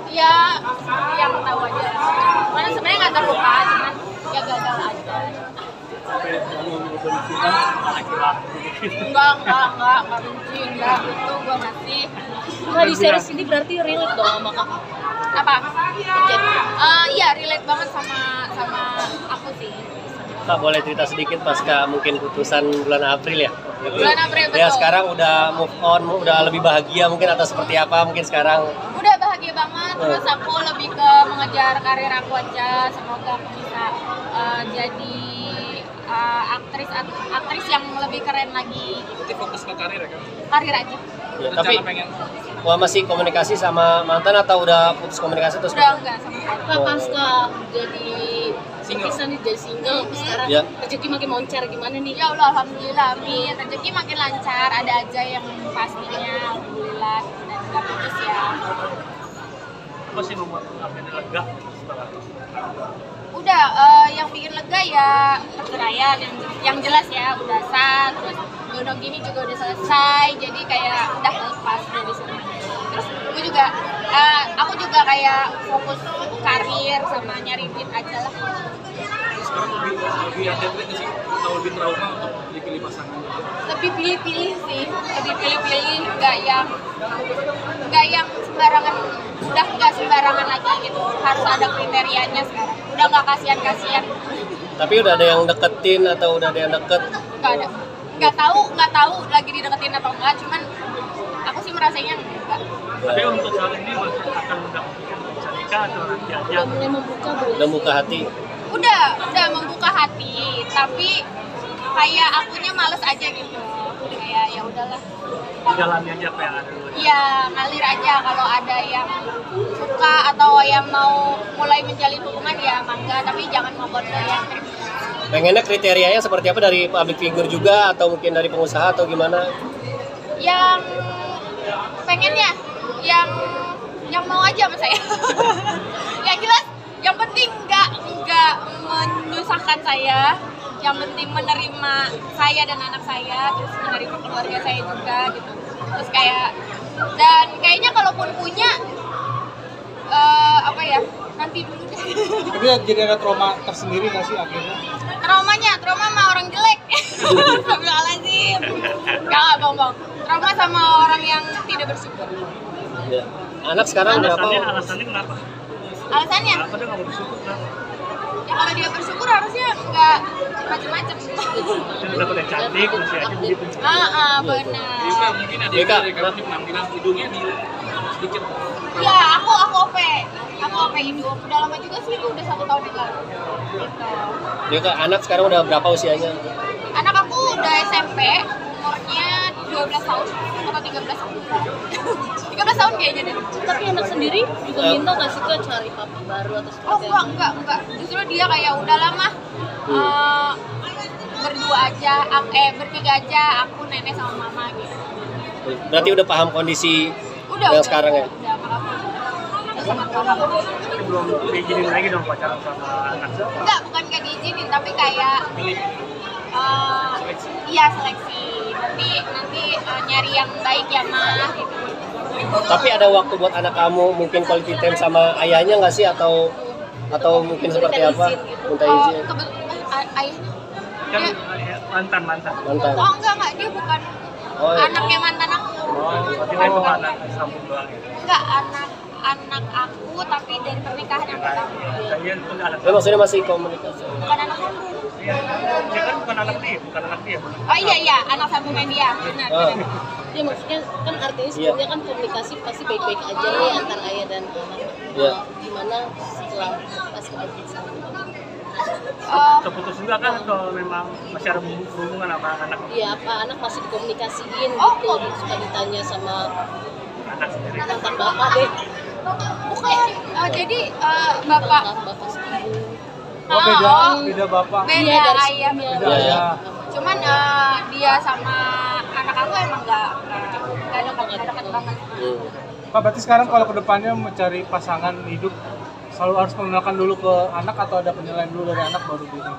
Ya yang tahu aja. Karena sebenarnya nggak terluka, cuman ya gagal aja. Sampai kamu berbicara laki-laki. Enggak benci, enggak itu gue masih. Nggak di series ini berarti relate dong sama kakak. Apa? Iya relate banget sama aku sih. Kak, boleh cerita sedikit pasca mungkin putusan bulan April ya? Bulan April, Ya betul. sekarang udah move on, udah lebih bahagia mungkin atau seperti apa mungkin sekarang? Udah bahagia banget, terus aku lebih ke mengejar karir aku aja. Semoga aku bisa jadi aktris yang lebih keren lagi. Berarti fokus ke karir ya kan? Karir aja. Ya, tapi pengen wah masih komunikasi sama mantan atau udah putus komunikasi terus? Udah enggak sama sekali. Kak pasca jadi bisa nih jadi single sekarang Ya. rezeki makin moncer gimana nih? Ya Allah, alhamdulillah, amin. Rezeki makin lancar, ada aja yang pastinya, alhamdulillah, dan nggak putus ya. apa sih membuat April lega setelah Udah, yang bikin lega ya perceraian yang jelas ya, udah sah, terus dono gini juga udah selesai, jadi kayak udah lepas dari situ. Terus aku juga kayak fokus karir sama nyari duit aja lah. sekarang lebih hati-hati nggak sih atau lebih trauma untuk dipilih pasangan? Lebih pilih-pilih sih, lebih pilih-pilih, nggak yang sembarangan, udah nggak sembarangan lagi gitu, harus ada kriterianya sekarang, udah nggak kasihan-kasihan. Tapi udah ada yang deketin atau udah ada yang deket? Nggak ada, nggak tahu lagi dideketin atau enggak, cuman aku sih merasanya enggak. Tapi untuk saat ini masih akan udah bisa nikah atau nanti aja? Udah mulai membuka belum? Udah buka hati? Udah membuka hati, tapi kayak akunya males aja gitu, kayak ya udahlah. Jalani aja apa yang ada dulu. Iya, ngalir aja. Kalau ada yang suka atau yang mau mulai menjalin hubungan ya mangga, tapi jangan ngobot ya. Pengennya kriterianya seperti apa, dari public figure juga atau mungkin dari pengusaha atau gimana? Yang pengennya yang mau aja sama saya. Yang jelas, yang penting nggak menyusahkan saya. Yang penting menerima saya dan anak saya, terus menerima keluarga saya juga gitu. Terus dan kayaknya kalaupun punya nanti dulu deh. Tapi jadi ada trauma tersendiri nggak sih akhirnya? Trauma sama orang jelek. Astagfirullahaladzim. Enggak, bohong. Trauma sama orang yang tidak bersyukur. Ya. Anak sekarang berapa? Alasannya kenapa? Alasannya? Kenapa dia nggak bersyukur? Kenapa? Ya kalau dia bersyukur harusnya nggak macem-macem. Dia udah pada cantik, usianya begitu. Benar. Mungkin ada Dika, rekomendasi penampilan hidungnya di sedikit. Ya, aku OP hidung. Udah lama juga sih, itu udah 1 tahun yang lalu. Gitu. Dia ke anak sekarang udah berapa usianya? Anak aku udah SMP, umurnya 12 tahun atau 13 tahun. 13 tahun kayaknya deh. Tapi anak sendiri juga minta nggak sih Kak cari papi baru atau Oh seperti apa? enggak. Justru dia kayak udah lama berdua aja, bertiga aja, aku nenek sama mama gitu. Berarti udah paham kondisi yang sekarang ya? Udah, kalau Tapi belum diizinin lagi dong pacaran sama anak. bukan gak diizinin, tapi kayak iya seleksi. Nanti nyari yang baik ya mah gitu. Tapi ada waktu buat anak kamu mungkin quality time sama ayahnya nggak sih, atau mungkin seperti apa? Minta izin. Ayahnya Kan dia, mantan. Mantan. enggak, dia bukan Oh, iya. anaknya mantan aku. Berarti itu anak sambung doang ya. Enggak, anak aku tapi dari pernikahan yang pertama. Kayaknya itu anak. Ya, maksudnya masih komunikasi. Bukan anak sambung. Iya. Dia kan bukan anak dia. Oh iya, anak sambungan dia, benar. Ya maksudnya kan artinya sebetulnya kan komunikasi pasti baik-baik aja nih antara ayah dan anak. Iya. Gimana setelah pas keputusan? Terputus juga kan atau memang masih ada hubungan sama anak? Iya, apa anak masih dikomunikasiin Oh, gitu, suka ditanya sama Anak sendiri. mantan bapak deh. Bukan, jadi bapak. Mantan bapak sebelum. Oh beda bapak. Beda Iya, dari ayah. sebelumnya. Beda ya. Cuman dia sama anak aku emang nggak dekat banget. Pak, berarti sekarang kalau kedepannya mencari pasangan hidup selalu harus mengenalkan dulu ke anak atau ada penilaian dulu dari anak baru gitu?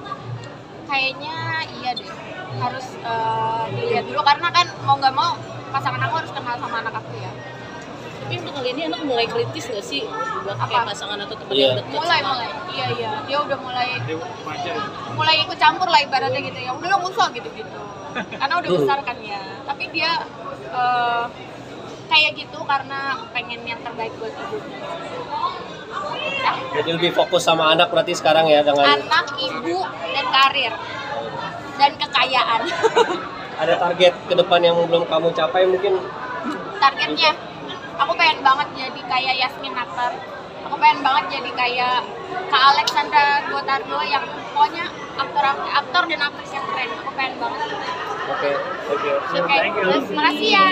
Kayaknya iya deh, harus dilihat dulu karena kan mau nggak mau pasangan aku harus kenal sama anak aku ya. Tapi untuk kali ini anak mulai kritis nggak sih buat Apa? kayak pasangan atau teman Iya. yang dekat? mulai sama- iya dia udah Dia remaja ya. mulai ikut campur lah ibaratnya gitu ya, udah lo nggak usah gitu karena udah besar kan ya, tapi dia kayak gitu karena pengen yang terbaik buat ibunya. Ya, Jadi lebih fokus sama anak berarti sekarang ya dengan anak, ibu, dan karir dan kekayaan. ada target ke depan yang belum kamu capai mungkin. Targetnya aku pengen banget jadi kayak Yasmin Aktar, aku pengen banget jadi kayak Kak Alexandra Gotardo yang pokoknya aktor dan aktris yang keren. Aku pengen banget. Oke, thank you. Oke, terima kasih ya.